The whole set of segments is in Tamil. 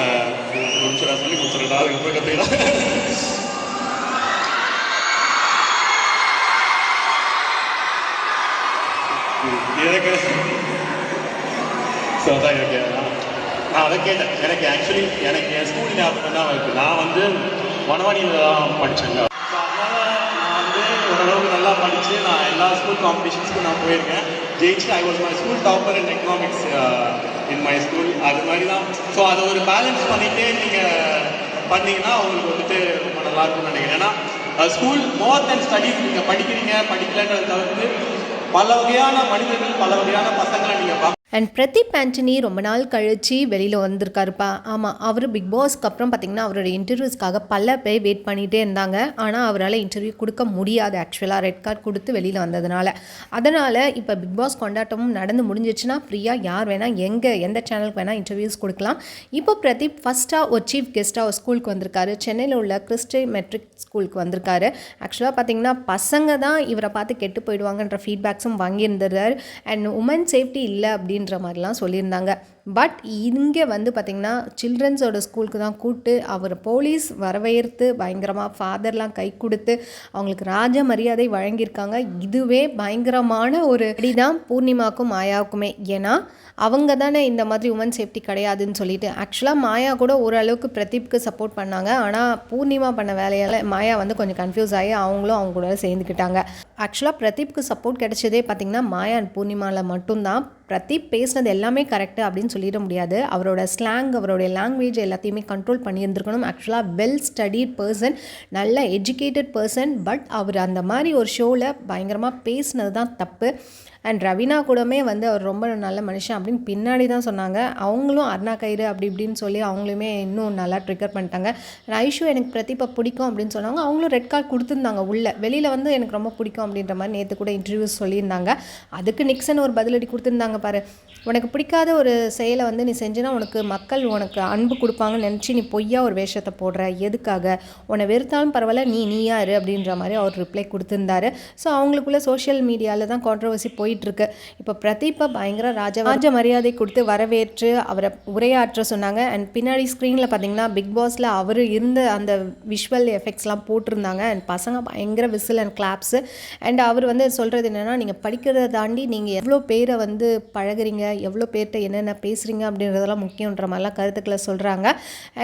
ஒரு நான் சொல்லி கொடுத்துருடா அதுக்கப்புறம் கற்றுக்கலாம். எனக்கு ஸோ அதான் எனக்கு நான் அதை கேட்டேன். எனக்கு ஆக்சுவலி எனக்கு என் ஸ்கூல் ஞாபகம் தான் இருக்குது. நான் வந்து வனவாணியில் தான் படித்தேங்க. ஸோ அதனால் நான் வந்து ஓரளவுக்கு நல்லா படித்து நான் எல்லா ஸ்கூல் காம்படிஷன்ஸ்க்கும் நான் போயிருக்கேன், ஜெயிச்சு. I was my school topper in economics in my school. அது மாதிரி தான். ஸோ அதை ஒரு பேலன்ஸ் பண்ணிகிட்டே நீங்கள் பண்ணிங்கன்னா உங்களுக்கு வந்துட்டு ரொம்ப நல்லாயிருக்கும்னு நினைக்கிறேன். ஏன்னா ஸ்கூல் மோர் தென் ஸ்டடீஸ். நீங்கள் படிக்கிறீங்க படிக்கலைன்றதை தவிர்த்து பல வகையான மனிதர்கள், பல வகையான பசங்களை நீங்கள் பார்க்க. அண்ட் பிரதீப் ஆண்டனி ரொம்ப நாள் கழித்து வெளியில் வந்திருக்காருப்பா. ஆமாம், அவர் பிக் பாஸ்க்கு அப்புறம் பார்த்திங்கன்னா அவரோட இன்டர்வியூஸ்க்காக பல பேர் வெயிட் பண்ணிகிட்டே இருந்தாங்க. ஆனால் அவரால் இன்டர்வியூ கொடுக்க முடியாது, ஆக்சுவலாக ரெட் கார்டு கொடுத்து வெளியில் வந்ததுனால. அதனால் இப்போ பிக் பாஸ் கொண்டாட்டமும் நடந்து முடிஞ்சிச்சுன்னா ஃப்ரீயாக யார் வேணால் எந்த சேனலுக்கு வேணால் இன்டர்வியூஸ் கொடுக்கலாம். இப்போ பிரதீப் ஃபஸ்ட்டாக ஒரு சீஃப் கெஸ்ட்டாக ஒரு ஸ்கூலுக்கு வந்திருக்காரு. சென்னையில் உள்ள கிறிஸ்டி மெட்ரிக் ஸ்கூலுக்கு வந்திருக்காரு. ஆக்சுவலாக பார்த்திங்கன்னா பசங்க தான் இவரை பார்த்து கெட்டு போயிடுவாங்கன்ற ஃபீட்பேக்ஸும் வாங்கியிருந்தார். அண்ட் உமன் சேஃப்டி இல்லை அப்படின்ற மாதிரிலாம் சொல்லியிருந்தாங்க. பட் இங்கே வந்து பார்த்திங்கன்னா சில்ட்ரன்ஸோட ஸ்கூலுக்கு தான் கூப்பிட்டு அவர் போலீஸ் வரவேற்று பயங்கரமாக ஃபாதர்லாம் கை கொடுத்து அவங்களுக்கு ராஜ மரியாதை வழங்கியிருக்காங்க. இதுவே பயங்கரமான ஒரு அடிதான் பூர்ணிமாவுக்கும் மாயாவுக்குமே. ஏன்னா அவங்க தானே இந்த மாதிரி உமன் சேஃப்டி கிடையாதுன்னு சொல்லிட்டு. ஆக்சுவலாக மாயா கூட ஓரளவுக்கு பிரதீப்க்கு சப்போர்ட் பண்ணாங்க. ஆனால் பூர்ணிமா பண்ண வேலையால் மாயா வந்து கொஞ்சம் கன்ஃபியூஸ் ஆகி அவங்களும் அவங்க கூட சேர்ந்துக்கிட்டாங்க. ஆக்சுவலாக பிரதீப்க்கு சப்போர்ட் கிடைச்சதே பார்த்திங்கன்னா மாயா அண்ட் பூர்ணிமாவில் மட்டும்தான். பிரதீப் பேசினது எல்லாமே கரெக்டு அப்படின்னு சொல்லிட முடியாது. அவரோட ஸ்லாங், அவருடைய லாங்குவேஜ் எல்லாத்தையுமே கண்ட்ரோல் பண்ணியிருந்துருக்கணும். ஆக்சுவலாக வெல் ஸ்டடீட் பர்சன், நல்ல எஜுகேட்டட் பர்சன். பட் அவர் அந்த மாதிரி ஒரு ஷோவில் பயங்கரமாக பேசினது தான் தப்பு. அண்ட் ரவீனா கூடமே வந்து அவர் ரொம்ப நல்ல மனுஷன் அப்படின்னு பின்னாடி தான் சொன்னாங்க. அவங்களும் அருணா கயிறு அப்படி இப்படின்னு சொல்லி அவங்களுமே இன்னும் நல்லா ட்ரிகர் பண்ணிட்டாங்க. ஐஷு எனக்கு பிரதீப்பை பிடிக்கும் அப்படின்னு சொன்னாங்க. அவங்களும் ரெட் கார்டு கொடுத்துருந்தாங்க. உள்ள வெளியில் வந்து எனக்கு ரொம்ப பிடிக்கும் அப்படின்ற மாதிரி நேற்று கூட இன்டர்வியூஸ் சொல்லியிருந்தாங்க. அதுக்கு நிக்சன் ஒரு பதிலடி கொடுத்துருந்தாங்க பாரு. உனக்கு பிடிக்காத ஒரு செயலை வந்து நீ செஞ்சுனா உனக்கு மக்கள் உனக்கு அன்பு கொடுப்பாங்கன்னு நினச்சி நீ பொய்யா ஒரு வேஷத்தை போடுற, எதுக்காக? உன்னை வெறுத்தாலும் பரவாயில்ல, நீயா இரு அப்படின்ற மாதிரி அவர் ரிப்ளை கொடுத்துருந்தாரு. ஸோ அவங்களுக்குள்ள சோஷியல் மீடியாவில் தான் கான்ட்ரவர்சி போயிட்டுருக்கு. இப்போ பிரதீப்பை பயங்கர ராஜ மரியாதை கொடுத்து வரவேற்று அவரை உரையாற்ற சொன்னாங்க. அண்ட் பின்னாடி ஸ்க்ரீனில் பார்த்தீங்கன்னா பிக் பாஸில் அவர் இருந்த அந்த விஷுவல் எஃபெக்ட்ஸ்லாம் போட்டிருந்தாங்க. அண்ட் பசங்க பயங்கர விசில் அண்ட் கிளாப்ஸு. அண்ட் அவர் வந்து சொல்கிறது என்னென்னா, நீங்கள் படிக்கிறத தாண்டி நீங்கள் எவ்வளோ பேரை வந்து பழகுறீங்க, எவ்வளோ பேர்கிட்ட என்னென்ன பேசுகிறீங்க அப்படின்றதெல்லாம் முக்கியன்ற மாதிரிலாம் கருத்துக்களை சொல்கிறாங்க.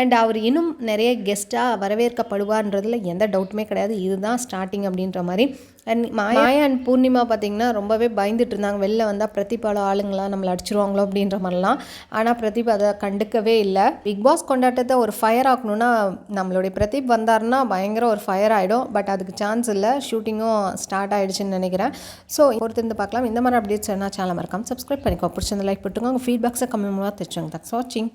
அண்ட் அவர் இன்னும் நிறைய கெஸ்ட்டாக வரவேற்கப்படுவார்ன்றதுல எந்த டவுட்டுமே கிடையாது. இதுதான் ஸ்டார்டிங் அப்படின்ற மாதிரி. அண்ட் மாயா அண்ட் பூர்ணிமா பார்த்திங்கன்னா ரொம்பவே பயந்துட்டு இருந்தாங்க. வெளில வந்தால் பிரதீப்பால ஆளுங்களாம் நம்மளை அடிச்சிருவாங்களோ அப்படின்ற மாதிரிலாம். ஆனால் பிரதீப் அதை கண்டுக்கவே இல்லை. பிக் பாஸ் கொண்டாட்டத்தை ஒரு ஃபயர் ஆக்கணும்னா நம்மளுடைய பிரதீப் வந்தார்னா பயங்கர ஒரு ஃபயர் ஆகிடும். பட் அதுக்கு சான்ஸ் இல்லை. ஷூட்டிங்கும் ஸ்டார்ட் ஆகிடுச்சுன்னு நினைக்கிறேன். ஸோ பொறுத்திருந்து பார்க்கலாம். இந்த மாதிரி அப்டேட்ஸ் என்ன சேனல் மறக்காமல் சப்ஸ்கிரைப் பண்ணிக்கோ. பிடிச்சிருந்த லைக் போட்டுங்க. உங்கள் ஃபீட்பேக்ஸை கம்மி மூலமாக தெரிச்சுங்க. தேங்க்ஸ் ஃபார் வாட்சிங்.